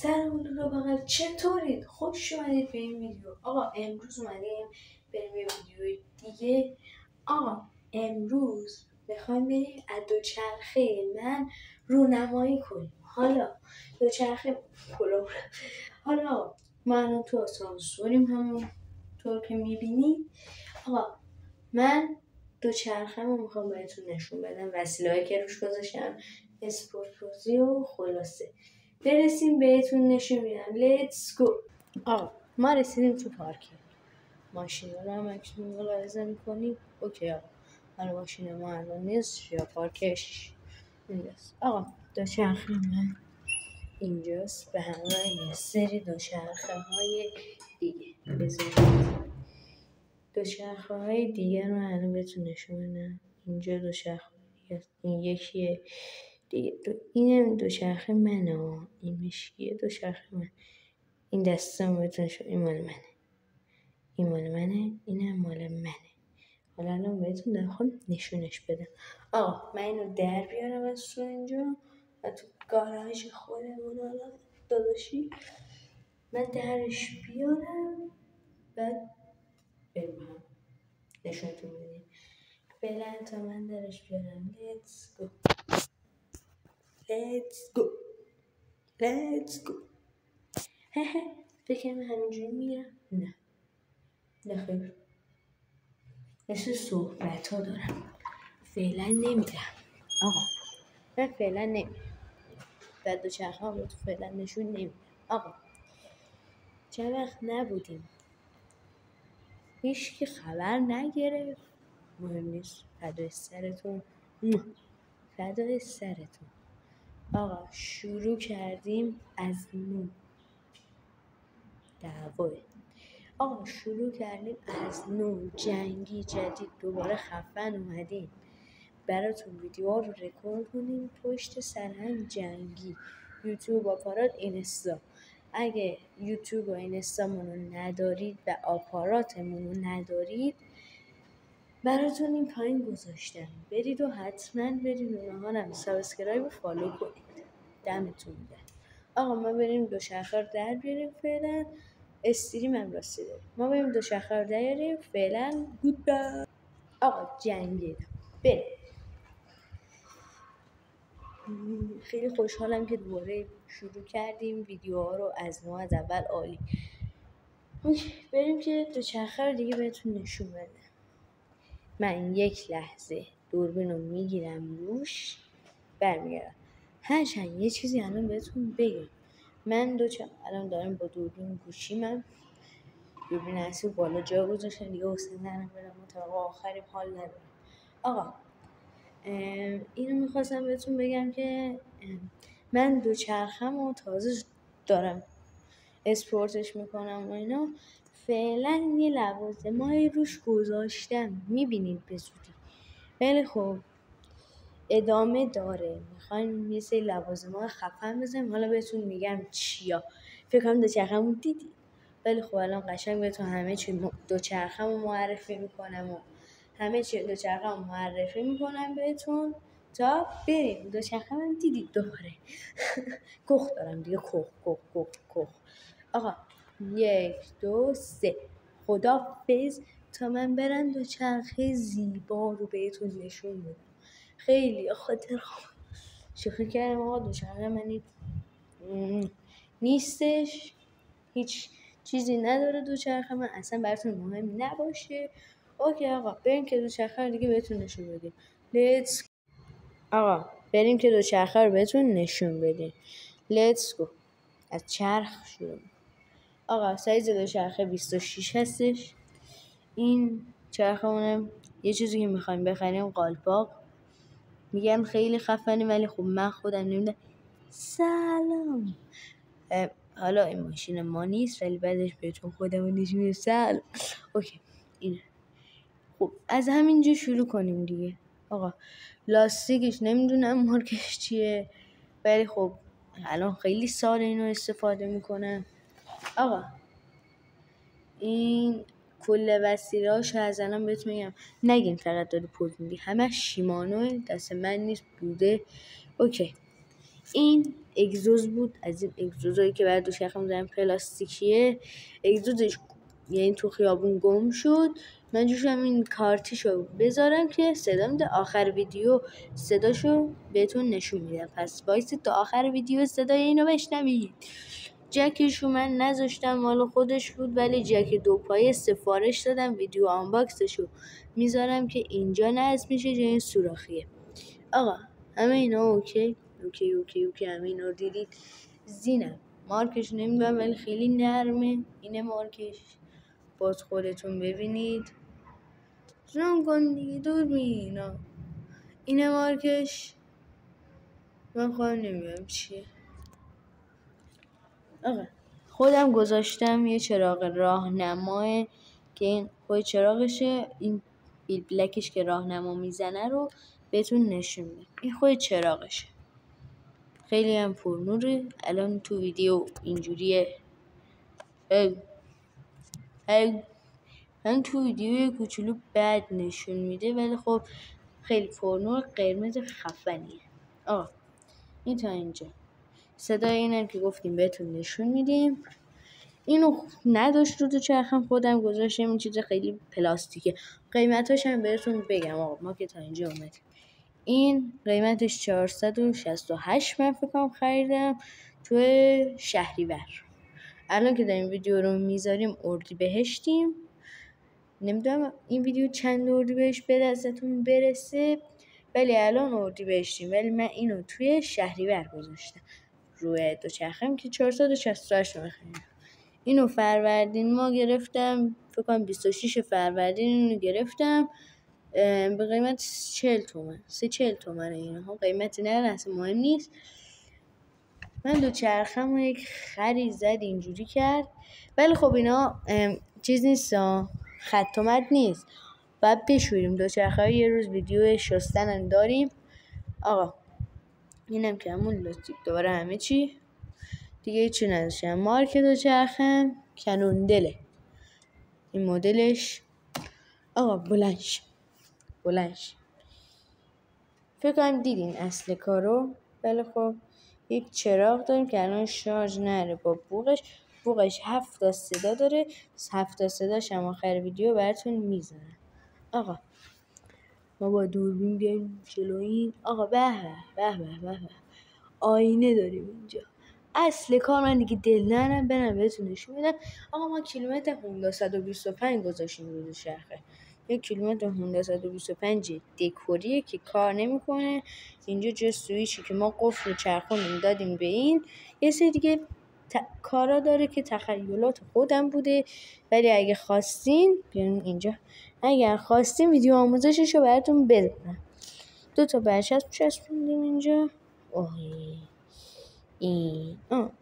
سلام رفقا، چطورید؟ خوش اومدید به این ویدیو. آقا امروز اومدیم بریم یه ویدیو دیگه. آقا امروز میخوایم بریم از دوچرخه من رونمایی کنیم. حالا دوچرخه کلوب. حالا ما الان تو آسانسوریم، همون طور که میبینید. آقا من دوچرخه رو میخوام بهتون نشون بدم، وسیله‌ای که روش گذاشتم، اسپورت بازی و خلاصه برسیم بهتون نشون میدم. لیتس گو. آقا ما رسیدیم تو پارکینگ. ماشین رو هم اکنون ملاحظه میکنیم. اوکی آقا، حالا ماشین ما الان نیست یا پارکش اینجاست. آقا دوچرخه من اینجاست به همراه یه سری دوچرخه های دیگه. بذارید دوچرخه های دیگه رو الان بهتون نشون بدم. اینجا دوچرخه دیگه، این یکیه دیگه. اینم دوچرخه منه، این مشکیه دوچرخه من. این دستم بهتون نشون، این مال منه، این مال منه، اینم مال منه. حالا الان بهتون نخوام نشونش بدم. آقا من اینو در بیارم از تو اینجا و تو گاراژ خودمون. حالا داداشی من درش بیارم بعد بریم نشونتون بدیم. فعلا تا من درش بیارم. Let's go. Let's go. Let's go. فکر من همینجوری میرم. نه خیر، مثل صحبت ها دارم. فعلا نمیرم. آقا من فعلا نمیرم. بعد دوچرخه ها رو تو فعلا نشون نمیدم. آقا چند وقت نبودیم، هیچ کی خبر نگرفت. مهم نیست. فدای سرتون، فدای سرتون. آقا شروع کردیم از نو دعواه. آقا شروع کردیم از نو، جنگی جدید. دوباره خفن اومدیم براتون ویدیوها رو رکورد کنیم پشت سرهم جنگی. یوتیوب، آپارات، اینستا. اگه یوتیوب و اینستامون رو ندارید و آپاراتمون رو ندارید، براتون این پایین گذاشتم، برید و حتما برید اونها رو سابسکرایب و فالو کنید. دمتون گرم. آقا ما بریم دوچرخه رو در بیاریم. فعلا استریم هم راستی داریم. ما بریم دوچرخه رو در بیاریم. فعلا گود بای. آقا جنگیدم. بریم. خیلی خوشحالم که دوباره شروع کردیم ویدیوها رو از نو، از اول. عالی. بریم که دوچرخه رو دیگه بهتون نشون بدم. من یک لحظه دوربین رو میگیرم روش، برمیگردم. هرچند یه چیزی الان بهتون بگم، من الان دارم با دوربین گوشیمم، دوربین اصلی بالا جا گذاشتم دیگه، حسین ندارم برم تا آخریم، حال ندارم. آقا اینو میخواستم بهتون بگم که من دوچرخم و تازه دارم اسپورتش میکنم و اینا. فعلا یه لوازمایی روش گذاشتم، میبینید به زودی. خیلی خوب، ادامه داره. میخوایم یه سری لوازم‌ها خفن بزنیم، حالا بهتون میگم چیا. فکر کنم دوچرخه‌مو دیدی. ولی خب الان قشنگ بهتون همه چی دوچرخه‌مو معرفی میکنم و همه چی دوچرخه‌مو معرفی میکنم بهتون تا بریم. دوچرخه‌مو دیدید دوباره. کخ دارم دیگه، کخ. آقا 1 2 3 خدافظ تا من برم دوچرخه زیبا رو بهتون نشون بدم. خیلی خاطر شوخی کردم. آقا دوچرخه من نیستش، هیچ چیزی نداره دوچرخه من، اصلا براتون مهم نباشه. اوکی آقا بریم که دوچرخه رو دیگه بهتون نشون بدیم. لیتس آقا بریم که دوچرخه رو بهتون نشون بدیم. لیتس گو. از چرخ شروع. آقا سایز دوچرخه 26 هستش. این چرخه اونم یه چیزی که میخوایم بخریم قالپاق. میگم خیلی خفنه ولی خب من خودم نمیدونم. سلام. حالا این ماشین ما نیست ولی بعدش بهتون خودمون نشون میدم. سلام. اوکی اینه. خب از همینجا شروع کنیم دیگه. آقا لاستیکش نمیدونم مارکش چیه ولی خب الان خیلی سال اینو استفاده میکنم. آقا این کل وسیله‌هاش از الان بهتون میگم، نگین فقط داری پول میدی، همه شیمانوه، دست من نیست، بوده. اوکی این اگزوز بود، از این اگزوزایی که بعد دوچرخه می‌ذارن پلاستیکیه. اگزوزش یعنی تو خیابون گم شد. من جوشم این کارتیشو بذارم که صدا میده. آخر ویدیو صداشو بهتون نشون میدم، پس وایسید تا آخر ویدیو صدای اینو بشنوید. جکشو من نذاشتم مال خودش بود، ولی جک 2 پایه سفارش دادم. ویدیو آنباکسشو میذارم که اینجا نصب میشه، جای این سوراخیه. آقا همه اینا اوکی همه اینا رو دیدید. زینم مارکش نمیدونم ولی خیلی نرمه. اینه مارکش، باز خودتون ببینید. زوم کن دیگه دوربینا. اینه مارکش. من خودم نمیدونم چیه. آقا خودم گذاشتم یه چراغ راهنماه که این خود چراغشه. این بیل بلکش که راهنما میزنه رو بهتون نشون میدم. این خود چراغشه، خیلی هم پرنوره. الان تو ویدیو اینجوریه. من تو ویدیو کوچولو بد نشون میده، ولی خب خیلی پرنور قرمز خفنیه. این تا اینجا. صدای اینم که گفتیم بهتون نشون میدیم. اینو نداشت رو دوچرخم، خودم گذاشتم. این چیز خیلی پلاستیکه. قیمتاش هم بهتون بگم. آقا ما که تا اینجا اومدیم. این قیمتش 468 من فکر کنم خریدم تو شهریور. الان که داریم ویدیو رو میذاریم اردیبهشتیم. نمیدونم این ویدیو چند اردیبهشت به دستتون برسه، ولی الان اردیبهشتیم. ولی من اینو توی شهریور گذاشتم روی دوچرخم که 468 بخریم. اینو فروردین ما گرفتم، فکر کنم 26 فروردین اینو گرفتم به قیمت 40 تومن. 40 تومن. اینها قیمتی نه، اصلا مهم نیست. من دوچرخم یک خری زد اینجوری کرد، ولی خب اینا چیز نیست، خط و مد نیست، باید بشوریم. دوچرخه های یه روز ویدیو شستن داریم. آقا اینم که همون لاستیک دوباره همه چی دیگه چی نداشتم. مارک دوچرخم کنوندله این مدلش. آقا بلنش فکر کنم دیدین اصل کارو. ولی خب یک چراغ داریم که الان شارژ نره با بوقش 7 تا صدا داره. 7 تا صداش هم آخر ویدیو براتون میزنم. آقا ما با دوربین بیایم جلو این. آقا به آینه داریم اینجا. اصل کار من دیگه دل نرم برم بهتون نشون میدم. آقا ما کیلومتر هوندا 125 گذاشتیم روی دوچرخه. یک کیلومتر هوندا 125 دکوریه که کار نمیکنه. اینجا جا سویچی که ما قفل و چرخونیم دادیم به این. یه سری دیگه کارا داره که تخیلات خودم بوده، ولی اگه خواستین بیاین اینجا. اگر خواستین ویدیو آموزششو براتون بذارم. 2 تا برچسب چسبوندیم اینجا.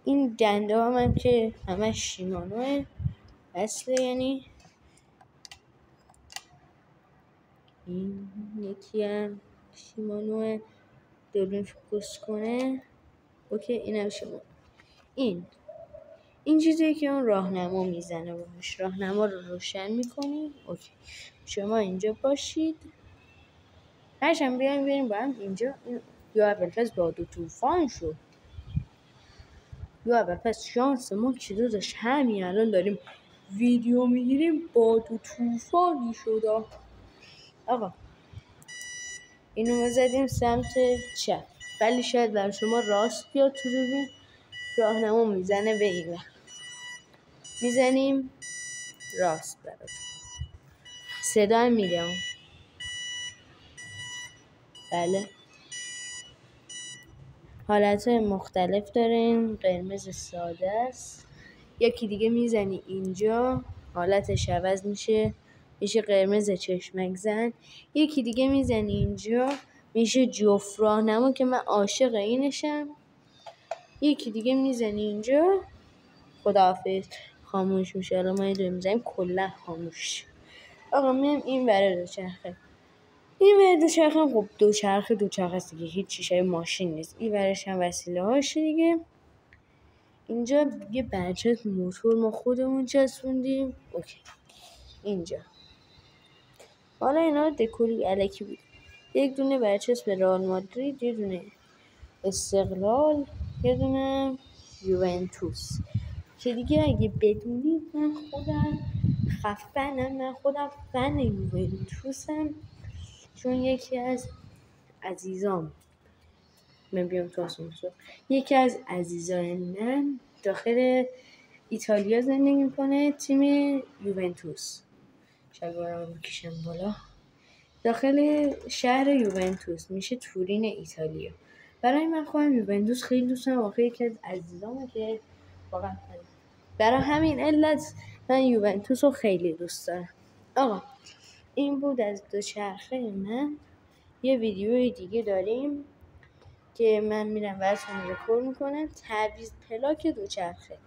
این دنده هم که همه شیمانوه اصله، یعنی این یکی هم شیمانوه. دوربین فوکوس کنه. اوکی اینم شیمانو. این چیزیه که اون راهنما میزنه باش. راهنما رو روشن میکنیم. اوکی شما اینجا باشید. هرچند بیایم با هم اینجا. یا اول پس باد و طوفان شد. یا اول پس شانس ما که داشت همین الان داریم ویدیو میگیریم باد و طوفانی شد. آقا اینو بزدیم سمت چپ، ولی شاید برای شما راست بیاد. تو ببین راهنما میزنه به این ور. میزنیم راست براتون. صدا هم میدم. بله حالت مختلف داره. این قرمز ساده است. یکی دیگه میزنی اینجا حالتش عوض میشه قرمز چشمک زن. یکی دیگه میزنی اینجا میشه جفت راهنما که من عاشق اینشم. یکی دیگه میزنی اینجا خداحافظ خاموش میشه. الان ما یه دو میزنیم کلا خاموش. آقا میم این بره دوچرخه. این بره دوچرخه. خب دوچرخه است دیگه، هیچ چیزای ماشین نیست. این برش هم وسیله هاشه دیگه. اینجا یه برچسب موتور ما خودمون چسبوندیم. اوکی اینجا حالا اینا دکوری الکی بود. یک دونه برچسب رئال مادرید، یه دونه استقلال، یه دونه یوونتوس. که دیگه اگه بدونید من خودم خفنم، من خودم فن یوونتوسم، چون یکی از عزیزام من بیام تو آسانسور، یکی از عزیزای من داخل ایتالیا زندگی میکنه، تیم یوونتوس، شلوارمو میکشم بالا، داخل شهر یوونتوس میشه تورین ایتالیا. برای من خودم یوونتوس خیلی دوست دارم، واقعا یکی از عزیزامه که واقعا برای همین علت من یوونتوس رو خیلی دوست دارم. آقا این بود از دوچرخه من. یه ویدیوی دیگه داریم که من میرم براتون رکورد میکنم، تعویض پلاک دوچرخه.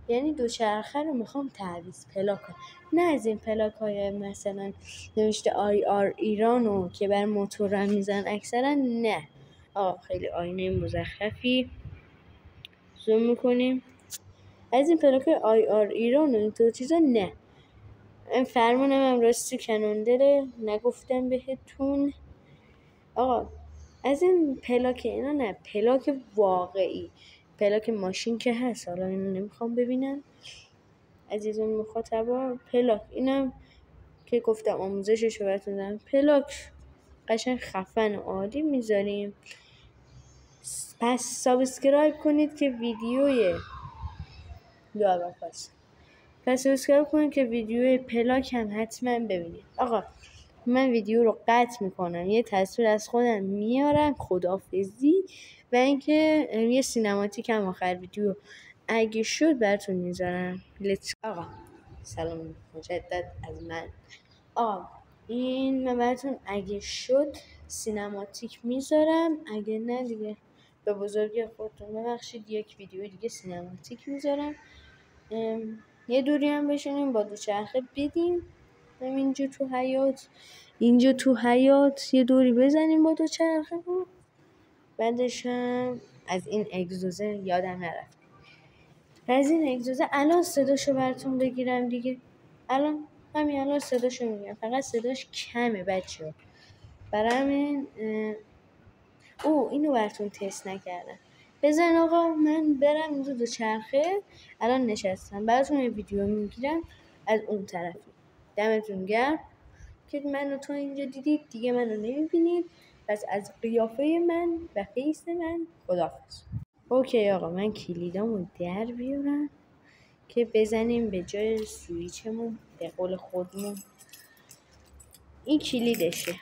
یعنی دوچرخه رو میخوام تعویض پلاک کنم، نه از این پلاک های مثلا نوشته IR ایرانو که بر موتورم میزن اکثرا، نه آقا خیلی آینه مزخرفی، زوم میکنیم، از این پلاک IR ایرانو اینطور چیزا نه. این فرمونم هم راستی کنوندره، نگفتم بهتون. آقا از این پلاک اینا نه، پلاک واقعی، پلاک ماشین که هست، حالا اینو نمیخوام ببینم عزیزان مخاطبا. پلاک اینم که گفتم آموزشش رو براتون دارم، پلاک قشنگ خفن و عالی میذاریم. پس سابسکرایب کنید که ویدیوی سابسکرایب کنید که ویدیوی پلاک هم حتما ببینید. آقا من ویدیو رو قطع میکنم، یه تصویر از خودم میارم، خداحافظی، و اینکه یه سینماتیک هم آخر ویدیو اگه شد براتون میذارم. آقا سلام مجدد از من. آقا این من براتون اگه شد سینماتیک میذارم، اگه نه دیگه به بزرگی خودتون ببخشید، یک ویدیو دیگه سینماتیک میذارم. یه دوری هم بشینیم با دوچرخه بدیم اینجا تو حیاط یه دوری بزنیم با دوچرخه بود. بعدش هم از این اگزوزه یادم نرفت، از این اگزوزه الان صداشو براتون بگیرم دیگه، الان صداشو میگیرم، فقط صداش کمه بچه، برای همین اینو براتون تست نکردم. بزن آقا من برم اینجا دوچرخه، الان نشستم براتون یه ویدیو میگیرم از اون طرفی. دمتون گرم که منو تو اینجا دیدید، دیگه منو نمیبینید، پس از قیافه من و فیس من خداحافظ. اوکی آقا من کلیدامو در بیارم که بزنیم به جای سویچمون، به قول خودمون این کلیدشه،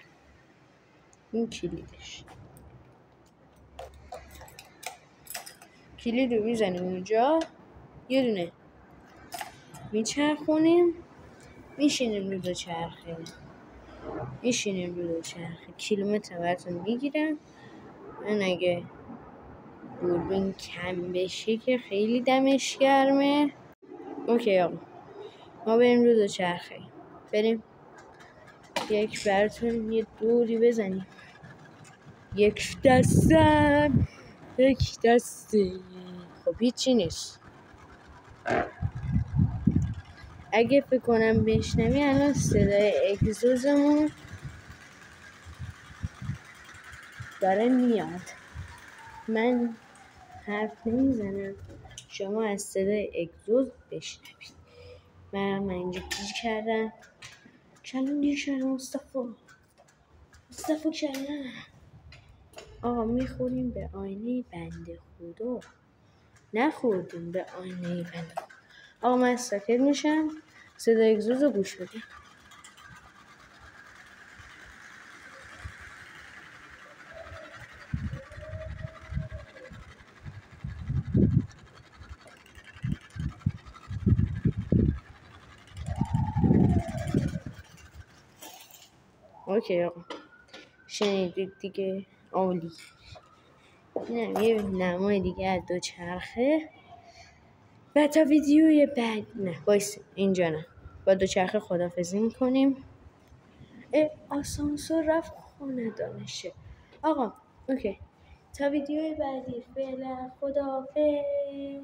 کلید رو میزنیم اونجا، یه دونه میچرخونیم، میشینیم رو دوچرخه، کیلومتر براتون میگیرم. من اگه دوربین کم بشه که خیلی دمش گرمه. اوکی آقا ما بریم رو دوچرخه، بریم یک براتون یه دوری بزنیم، یک دسته. خب هیچی نیست. اگه فکر کنم بشنوی الان صدای اگزوزمون داره میاد، من حرف نمیزنم شما از صدای اگزوز بشنوید. من اینجا گیر کردم، مصطفی کردم. آقا میخوریم به آینه بنده خدا، نخوردیم به آینه بنده خدا. آقا من ساکت میشم، صدای اگزوز رو گوش بدیم. اوکی آقا شنیدید دیگه، عالی. اینم یه نمای دیگه از دوچرخه. و تا ویدیوی بعد اینجا نه، با دوچرخه خداحافظی میکنیم. آسانسور رفت خونه دانشه. آقا اوکی تا ویدیوی بعدی، فعلا خداحافظ.